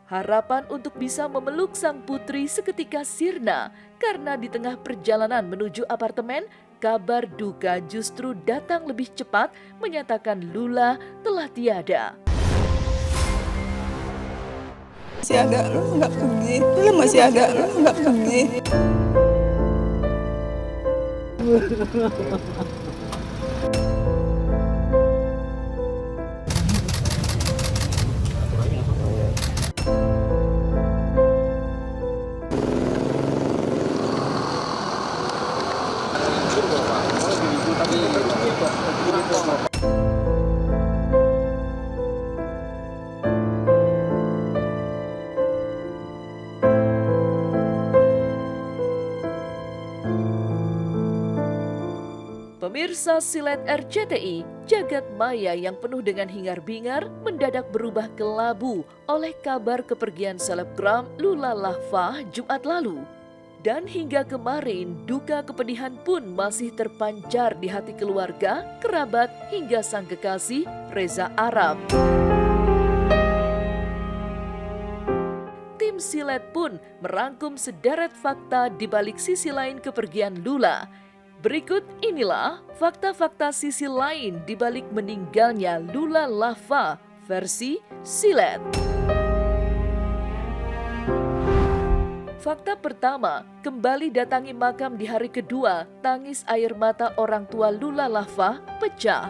Harapan untuk bisa memeluk sang putri seketika sirna karena di tengah perjalanan menuju apartemen, kabar duka justru datang lebih cepat menyatakan Lula telah tiada. Masih ada, Lula nggak pergi. Lula masih ada, Lula nggak pergi. Pemirsa Silet RCTI, jagat maya yang penuh dengan hingar-bingar mendadak berubah kelabu oleh kabar kepergian selebgram Lula Lava Jumat lalu. Dan hingga kemarin, duka kepedihan pun masih terpancar di hati keluarga, kerabat, hingga sang kekasih Reza Arab. Tim Silet pun merangkum sederet fakta di balik sisi lain kepergian Lula. Berikut inilah fakta-fakta sisi lain di balik meninggalnya Lula Lava versi Silet. Fakta pertama, kembali datangi makam di hari kedua, tangis air mata orang tua Lula Lava pecah.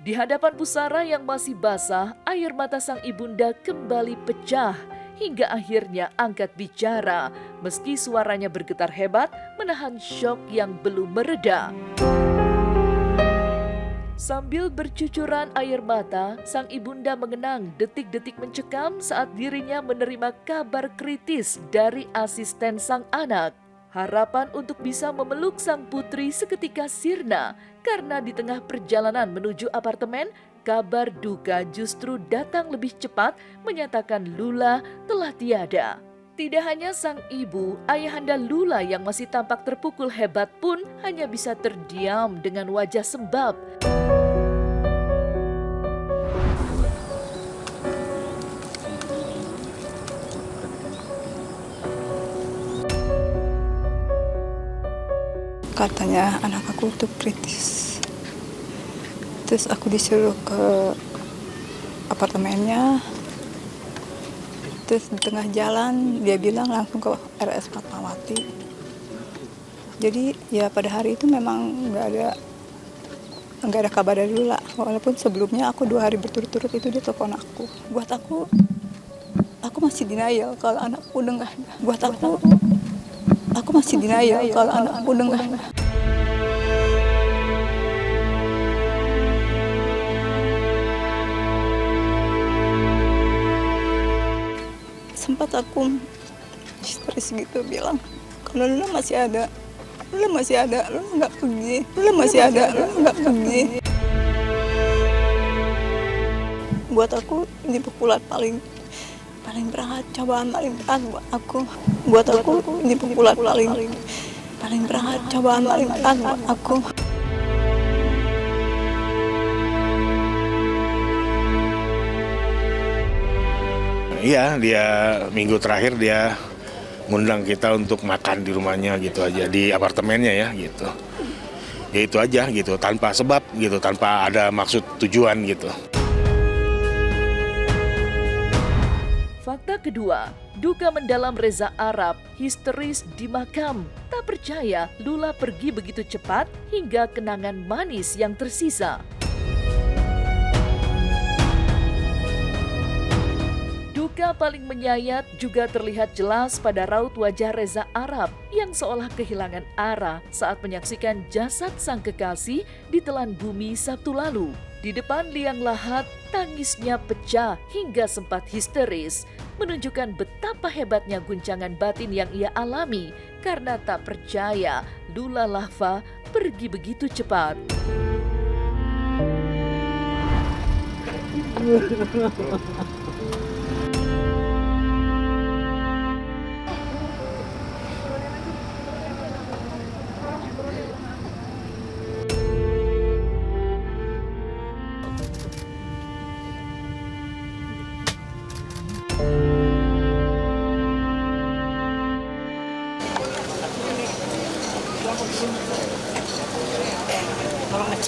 Di hadapan pusara yang masih basah, air mata sang ibunda kembali pecah hingga akhirnya angkat bicara meski suaranya bergetar hebat menahan syok yang belum mereda. Sambil bercucuran air mata, sang ibunda mengenang detik-detik mencekam saat dirinya menerima kabar kritis dari asisten sang anak. Harapan untuk bisa memeluk sang putri seketika sirna karena di tengah perjalanan menuju apartemen, kabar duka justru datang lebih cepat menyatakan Lula telah tiada. Tidak hanya sang ibu, ayahanda Lula yang masih tampak terpukul hebat pun hanya bisa terdiam dengan wajah sembab. Katanya anak aku tuh kritis. Terus aku disuruh ke apartemennya. Terus di tengah jalan dia bilang langsung ke RS Fatmawati. Jadi ya pada hari itu memang nggak ada kabar dari Lula. Walaupun sebelumnya aku 2 hari berturut-turut itu dia telepon aku. Buat aku masih denial kalau anakku udah nggak ada. Buat aku masih denial kalau anakku udah nggak ada. Sempat aku histeris gitu bilang, kalau Lula masih ada, Lula nggak pergi, Lula nggak pergi. Buat aku ini pukulan paling berat, cobaan paling berat buat aku. Buat aku ini pukulan paling berat, cobaan paling berat buat aku. Iya, dia minggu terakhir dia ngundang kita untuk makan di rumahnya gitu aja, di apartemennya ya gitu. Ya itu aja gitu, tanpa sebab gitu, tanpa ada maksud tujuan gitu. Fakta kedua, duka mendalam Reza Arab, histeris di makam. Tak percaya Lula pergi begitu cepat hingga kenangan manis yang tersisa. Duka paling menyayat juga terlihat jelas pada raut wajah Reza Arab yang seolah kehilangan arah saat menyaksikan jasad sang kekasih ditelan bumi Sabtu lalu. Di depan liang lahat, tangisnya pecah hingga sempat histeris, menunjukkan betapa hebatnya guncangan batin yang ia alami karena tak percaya Lula Lava pergi begitu cepat. Banyak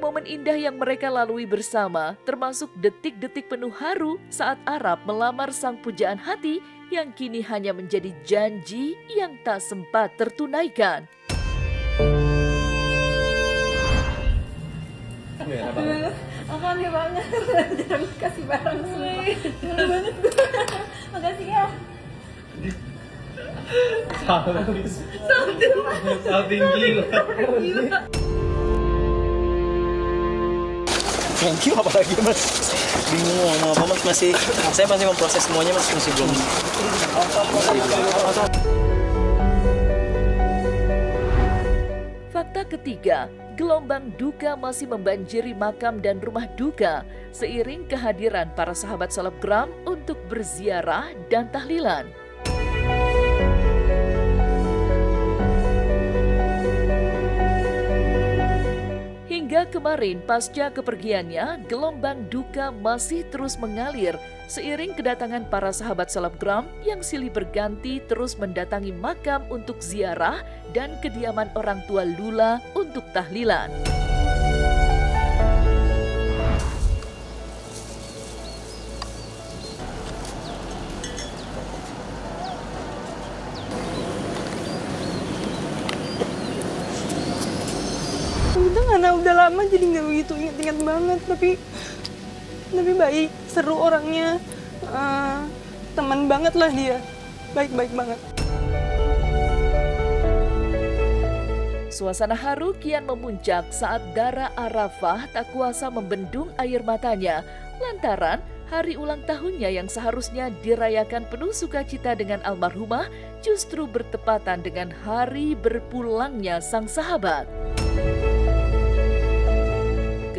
momen indah yang mereka lalui bersama, termasuk detik-detik penuh haru saat Arab melamar sang pujaan hati yang kini hanya menjadi janji yang tak sempat tertunaikan. Makasih banget, jarang kasih barang semua. Jarang banget gue. Makasih ya. Salting gila. Thank you, apalagi mas. Bingung mau ngomong apa mas, saya masih memproses semuanya mas, masih belum. Fakta ketiga, gelombang duka masih membanjiri makam dan rumah duka seiring kehadiran para sahabat selebgram untuk berziarah dan tahlilan. Hingga kemarin pasca kepergiannya, gelombang duka masih terus mengalir seiring kedatangan para sahabat selebgram yang silih berganti terus mendatangi makam untuk ziarah dan kediaman orang tua Lula untuk tahlilan. Kita karena udah lama jadi nggak begitu inget-inget banget, tapi baik, seru orangnya, teman banget lah dia, baik-baik banget. Suasana haru kian memuncak saat Dara Arafah tak kuasa membendung air matanya lantaran hari ulang tahunnya yang seharusnya dirayakan penuh sukacita dengan almarhumah justru bertepatan dengan hari berpulangnya sang sahabat.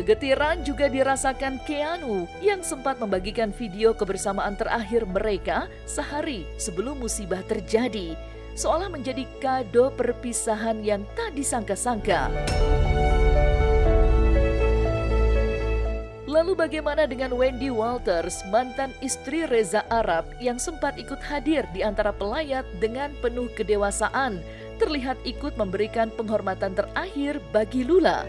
Kegetiran juga dirasakan Keanu yang sempat membagikan video kebersamaan terakhir mereka sehari sebelum musibah terjadi, seolah menjadi kado perpisahan yang tak disangka-sangka. Lalu bagaimana dengan Wendy Walters, mantan istri Reza Arab yang sempat ikut hadir di antara pelayat dengan penuh kedewasaan, terlihat ikut memberikan penghormatan terakhir bagi Lula.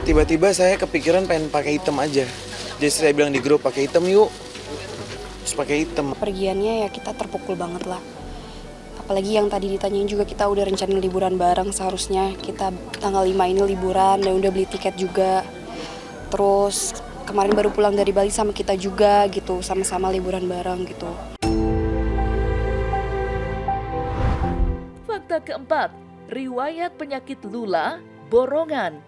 Tiba-tiba saya kepikiran pengen pakai hitam aja. Jadi saya bilang di grup pakai hitam yuk. Terus pakai hitam. Pergiannya ya kita terpukul banget lah. Apalagi yang tadi ditanyain juga kita udah rencanain liburan bareng, seharusnya kita tanggal 5 ini liburan dan udah beli tiket juga. Terus kemarin baru pulang dari Bali sama kita juga gitu, sama-sama liburan bareng gitu. Fakta keempat, riwayat penyakit Lula, borongan.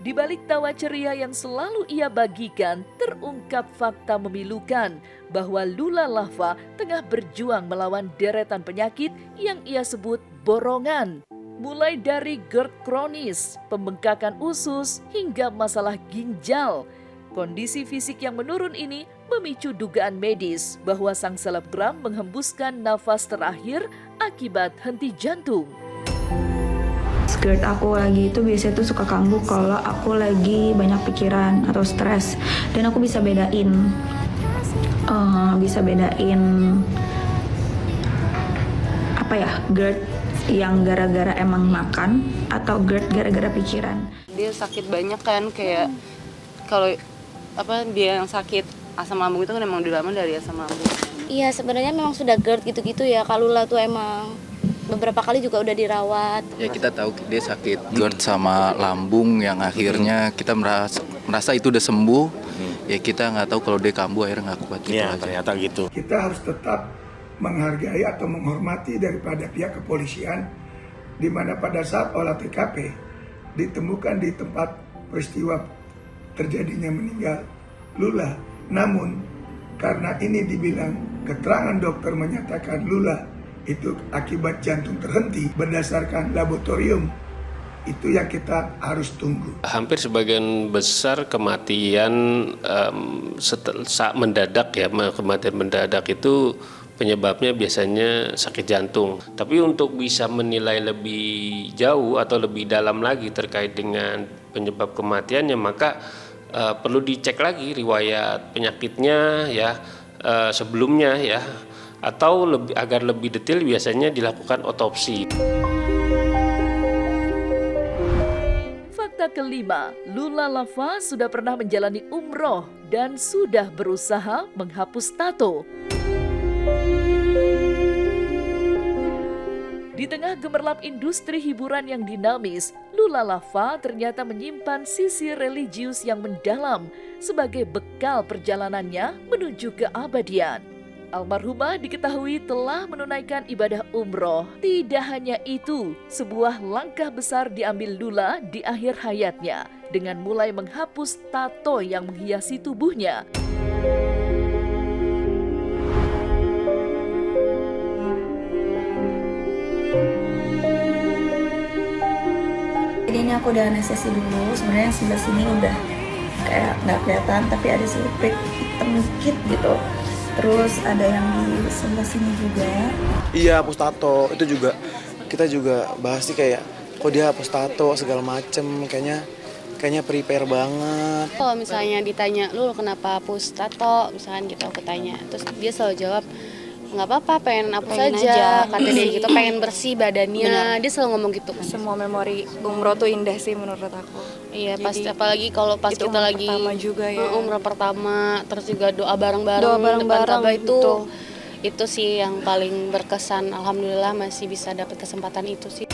Di balik tawa ceria yang selalu ia bagikan, terungkap fakta memilukan bahwa Lula Lava tengah berjuang melawan deretan penyakit yang ia sebut borongan. Mulai dari GERD kronis, pembengkakan usus, hingga masalah ginjal. Kondisi fisik yang menurun ini memicu dugaan medis bahwa sang selebgram menghembuskan nafas terakhir akibat henti jantung. GERD aku lagi itu biasanya tuh suka kambuh kalau aku lagi banyak pikiran atau stres, dan aku bisa bedain apa ya, GERD yang gara-gara emang makan atau GERD gara-gara pikiran. Dia sakit banyak kan, kayak kalau dia yang sakit asam lambung itu kan emang udah lama dari asam lambung. Iya, sebenarnya memang sudah GERD gitu-gitu ya. Kalau Lula tuh emang beberapa kali juga udah dirawat. Ya kita tahu dia sakit GERD sama lambung yang akhirnya kita merasa itu udah sembuh. Ya kita nggak tahu kalau dia kambuh akhirnya nggak kuat gitu Ya, aja. ternyata gitu. Kita harus tetap menghargai atau menghormati daripada pihak kepolisian, di mana pada saat olah TKP ditemukan di tempat peristiwa terjadinya meninggal Lula. Namun karena ini dibilang keterangan dokter menyatakan Lula itu akibat jantung terhenti berdasarkan laboratorium Itu yang kita harus tunggu. Hampir sebagian besar kematian saat mendadak ya, kematian mendadak itu penyebabnya biasanya sakit jantung. Tapi untuk bisa menilai lebih jauh atau lebih dalam lagi terkait dengan penyebab kematiannya, maka perlu dicek lagi riwayat penyakitnya ya sebelumnya ya, atau agar lebih detail biasanya dilakukan otopsi. Fakta kelima, Lula Lava sudah pernah menjalani umroh dan sudah berusaha menghapus tato. Di tengah gemerlap industri hiburan yang dinamis, Lula Lava ternyata menyimpan sisi religius yang mendalam sebagai bekal perjalanannya menuju keabadian. Almarhumah diketahui telah menunaikan ibadah umroh. Tidak hanya itu, sebuah langkah besar diambil Lula di akhir hayatnya dengan mulai menghapus tato yang menghiasi tubuhnya. Jadi ini aku udah anestesi dulu. Sebenarnya yang sebelah sini udah kayak nggak kelihatan, tapi ada sedikit hitam dikit gitu. Terus ada yang di sebelah sini juga. Iya, hapus tato itu juga kita juga bahas sih, kayak kok dia hapus tato segala macem, kayaknya prepare banget. Kalau misalnya ditanya, lu kenapa hapus tato, misalkan gitu aku tanya, terus dia selalu jawab, nggak apa-apa, pengen hapus aja, kata dia gitu, pengen bersih badannya. Bener. Dia selalu ngomong gitu. Semua memori umroh tuh indah sih menurut aku. Iya, pas apalagi kalau pas kita lagi juga ya. Umroh pertama, terus juga doa bareng-bareng depan Ka'bah itu sih yang paling berkesan. Alhamdulillah masih bisa dapat kesempatan itu sih.